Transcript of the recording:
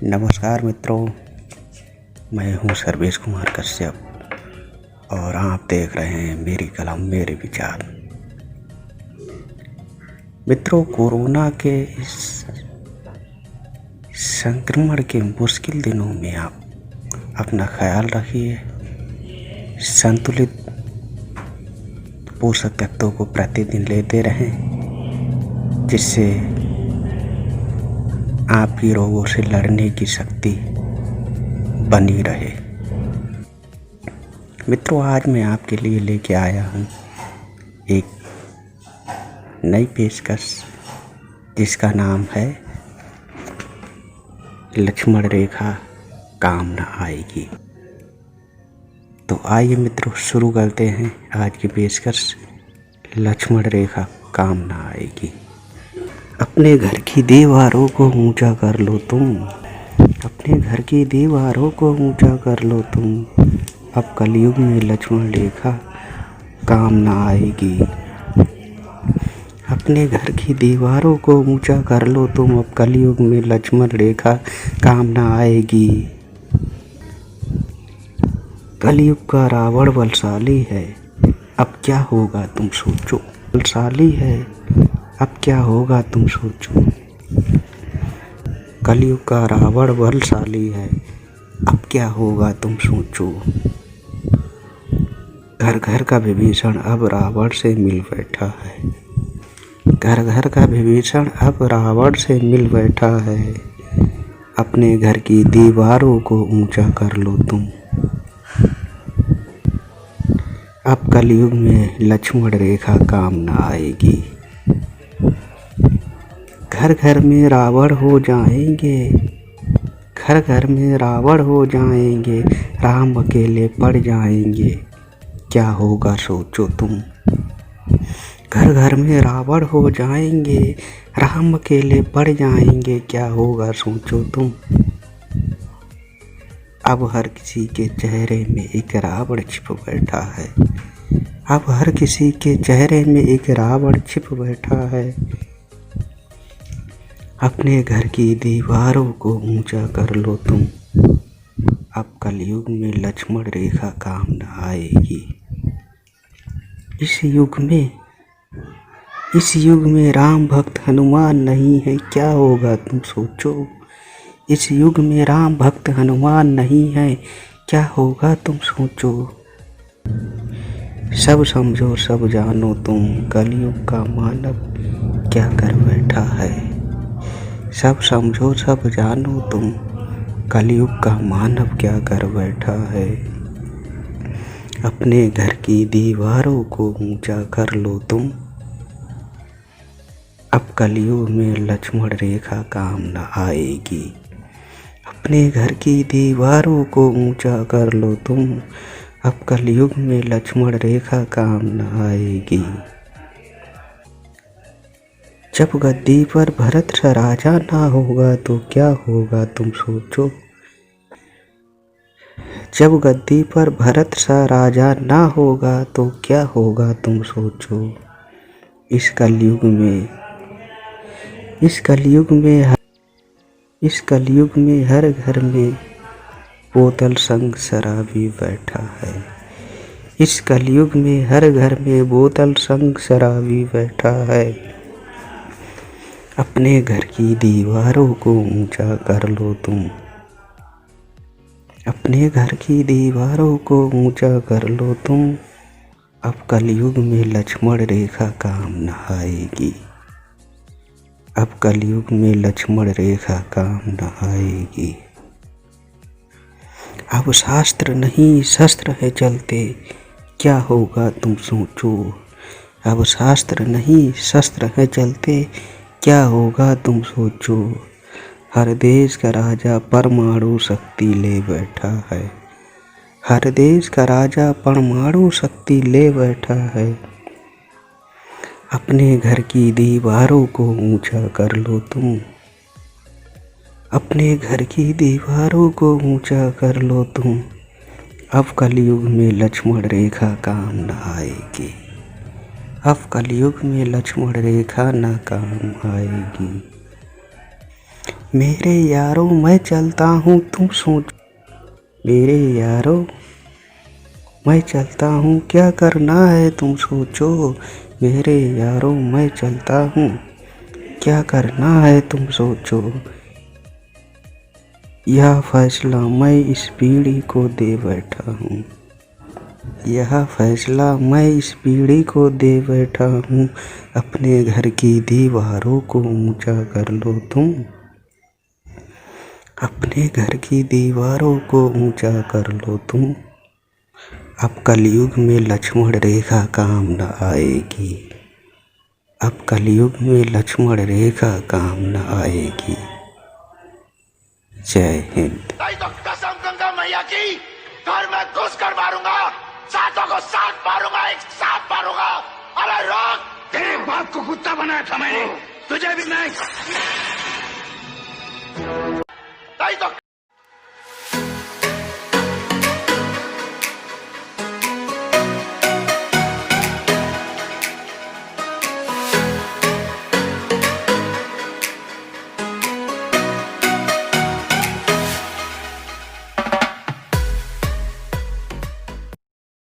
नमस्कार मित्रों, मैं हूं सर्वेश कुमार कश्यप और आप देख रहे हैं मेरी कलम मेरे विचार। मित्रों, कोरोना के इस संक्रमण के मुश्किल दिनों में आप अपना ख्याल रखिए, संतुलित पोषक तत्वों को प्रतिदिन लेते रहें, जिससे आपकी रोगों से लड़ने की शक्ति बनी रहे। मित्रों, आज मैं आपके लिए लेके आया हूँ एक नई पेशकश, जिसका नाम है लक्ष्मण रेखा काम न आएगी। तो आइए मित्रों, शुरू करते हैं आज की पेशकश, लक्ष्मण रेखा काम न आएगी। अपने घर की दीवारों को ऊंचा कर लो तुम, अपने घर की दीवारों को ऊंचा कर लो तुम, अब कलयुग में लक्ष्मण रेखा काम न आएगी। अपने घर की दीवारों को ऊंचा कर लो तुम, अब कलयुग में लक्ष्मण रेखा काम न आएगी। कलयुग का रावण बलशाली है, अब क्या होगा तुम सोचो। बलशाली है, अब क्या होगा तुम सोचो। कलयुग का रावण बलशाली है, अब क्या होगा तुम सोचो। घर घर का विभीषण अब रावण से मिल बैठा है, घर घर का विभीषण अब रावण से मिल बैठा है। अपने घर की दीवारों को ऊंचा कर लो तुम, अब कलयुग में लक्ष्मण रेखा काम न आएगी। घर घर में रावण हो जाएंगे, घर घर में रावण हो जाएंगे, राम अकेले पड़ जाएंगे, क्या होगा सोचो तुम। घर घर में रावण हो जाएंगे, राम अकेले पड़ जाएंगे, क्या होगा सोचो तुम। अब हर किसी के चेहरे में एक रावण छिप बैठा है, अब हर किसी के चेहरे में एक रावण छिप बैठा है। अपने घर की दीवारों को ऊंचा कर लो तुम, अब कलयुग में लक्ष्मण रेखा काम न आएगी। इस युग में राम भक्त हनुमान नहीं है, क्या होगा तुम सोचो। इस युग में राम भक्त हनुमान नहीं है, क्या होगा तुम सोचो। सब समझो सब जानो तुम, कलयुग का मानव क्या कर बैठा है। सब समझो सब जानो तुम, कलयुग का मानव क्या कर बैठा है। अपने घर की दीवारों को ऊंचा कर लो तुम, अब कलयुग में लक्ष्मण रेखा काम न आएगी। अपने घर की दीवारों को ऊंचा कर लो तुम, अब कलयुग में लक्ष्मण रेखा काम न आएगी। जब गद्दी पर भरत सा राजा ना होगा तो क्या होगा तुम सोचो। जब गद्दी पर भरत सा राजा ना होगा तो क्या होगा तुम सोचो। इस कलयुग में हर घर में बोतल संग शराबी बैठा है। इस कलयुग में हर घर में बोतल संग शराबी बैठा है। अपने घर की दीवारों को ऊंचा कर लो तुम, अपने घर की दीवारों को ऊंचा कर लो तुम, अब कलयुग में लक्ष्मण रेखा काम न आएगी। अब कलयुग में लक्ष्मण रेखा काम न आएगी। अब शास्त्र नहीं शस्त्र है चलते, क्या होगा तुम सोचो। अब शास्त्र नहीं शस्त्र है चलते, क्या होगा तुम सोचो। हर देश का राजा परमाणु शक्ति ले बैठा है, हर देश का राजा परमाणु शक्ति ले बैठा है। अपने घर की दीवारों को ऊंचा कर लो तुम, अपने घर की दीवारों को ऊंचा कर लो तुम, अब कलयुग में लक्ष्मण रेखा काम न आएगी। अब कलयुग में लक्ष्मण रेखा न काम आएगी। मेरे यारों मैं चलता हूँ तुम सोच, मेरे यारों मैं चलता हूँ क्या करना है तुम सोचो, मेरे यारों मैं चलता हूँ क्या करना है तुम सोचो। यह फैसला मैं इस पीढ़ी को दे बैठा हूँ, यह फैसला मैं इस पीढ़ी को दे बैठा हूँ, अपने घर की दीवारों को ऊंचा कर लो तुम, अपने घर की दीवारों को ऊंचा कर लो तुम। अब कलयुग में लक्ष्मण रेखा काम न आएगी, अब कलयुग में लक्ष्मण रेखा काम न आएगी। जय हिंद। नहीं तो कसम गंगा मैया की घर में घुस कर मारूंगा, सातों को साथ मारूंगा, एक साथ मारूंगा। अरे रोक, तेरे बाप को कुत्ता बनाया था मैंने, तुझे भी नहीं तो